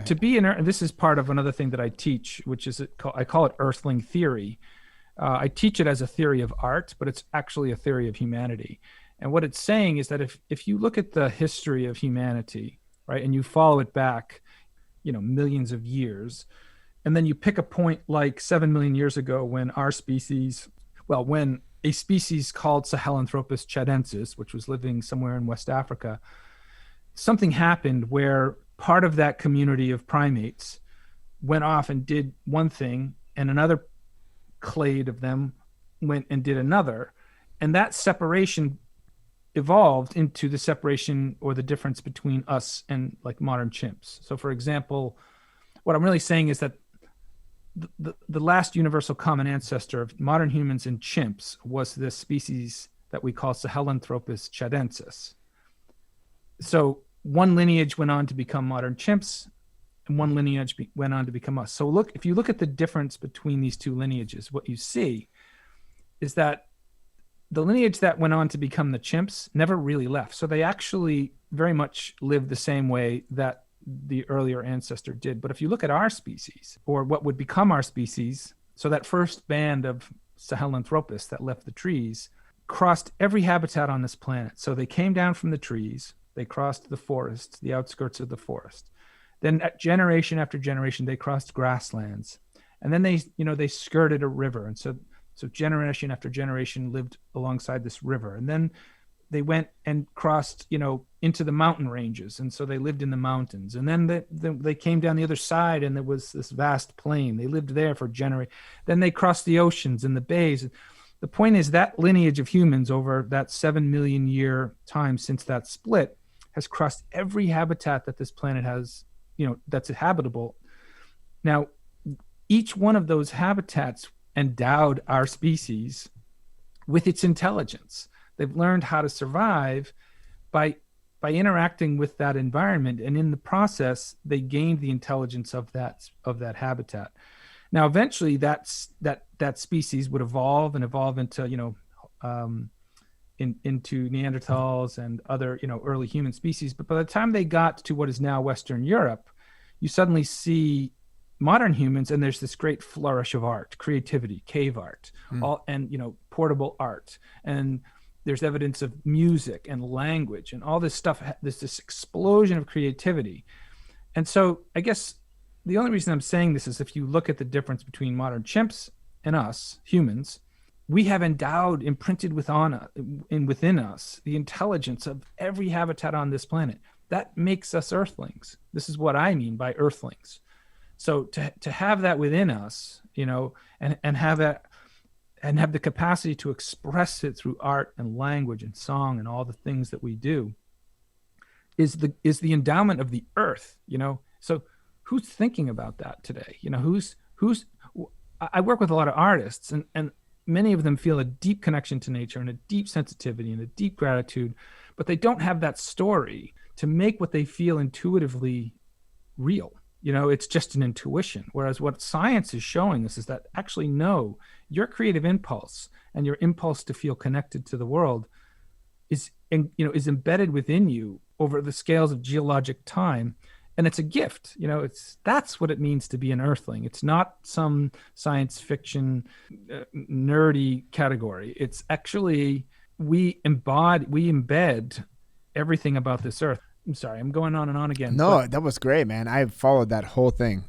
to be an, this is part of another thing that I teach, which is I call it earthling theory. I teach it as a theory of art, but it's actually a theory of humanity. And what it's saying is that if you look at the history of humanity, right, and you follow it back, millions of years, and then you pick a point like 7 million years ago when when a species called Sahelanthropus chadensis, which was living somewhere in West Africa, something happened where part of that community of primates went off and did one thing, and another clade of them went and did another. And that separation evolved into the separation or the difference between us and like modern chimps. So for example, what I'm really saying is that the last universal common ancestor of modern humans and chimps was this species that we call Sahelanthropus chadensis. So one lineage went on to become modern chimps, and one lineage went on to become us. So if you look at the difference between these two lineages, what you see is that the lineage that went on to become the chimps never really left. So they actually very much lived the same way that the earlier ancestor did. But if you look at our species, or what would become our species, so that first band of Sahelanthropus that left the trees crossed every habitat on this planet. So they came down from the trees, they crossed the forest, the outskirts of the forest. Then generation after generation, they crossed grasslands. And then they skirted a river. And so generation after generation lived alongside this river. And then they went and crossed, into the mountain ranges. And so they lived in the mountains. And then they came down the other side, and there was this vast plain. They lived there for generations. Then they crossed the oceans and the bays. The point is that lineage of humans over that 7 million year time since that split has crossed every habitat that this planet has, that's habitable. Now, each one of those habitats endowed our species with its intelligence. They've learned how to survive by interacting with that environment, and in the process, they gained the intelligence of that habitat. Now, eventually, that species would evolve into into Neanderthals and other early human species. But by the time they got to what is now Western Europe, you suddenly see modern humans, and there's this great flourish of art, creativity, cave art, portable art, and there's evidence of music and language and all this stuff. There's this explosion of creativity. And so I guess the only reason I'm saying this is if you look at the difference between modern chimps and us humans, we have imprinted within us the intelligence of every habitat on this planet. That makes us earthlings. This is what I mean by earthlings. So to have that within us, and have that, and have the capacity to express it through art and language and song and all the things that we do, is the endowment of the earth. So who's thinking about that today? I work with a lot of artists, and many of them feel a deep connection to nature and a deep sensitivity and a deep gratitude, but they don't have that story to make what they feel intuitively real. It's just an intuition. Whereas what science is showing us is that actually, no, your creative impulse and your impulse to feel connected to the world is embedded within you over the scales of geologic time. And it's a gift. That's what it means to be an earthling. It's not some science fiction nerdy category. It's actually, we embed everything about this earth. I'm sorry, I'm going on and on again. No, that was great, man. I followed that whole thing.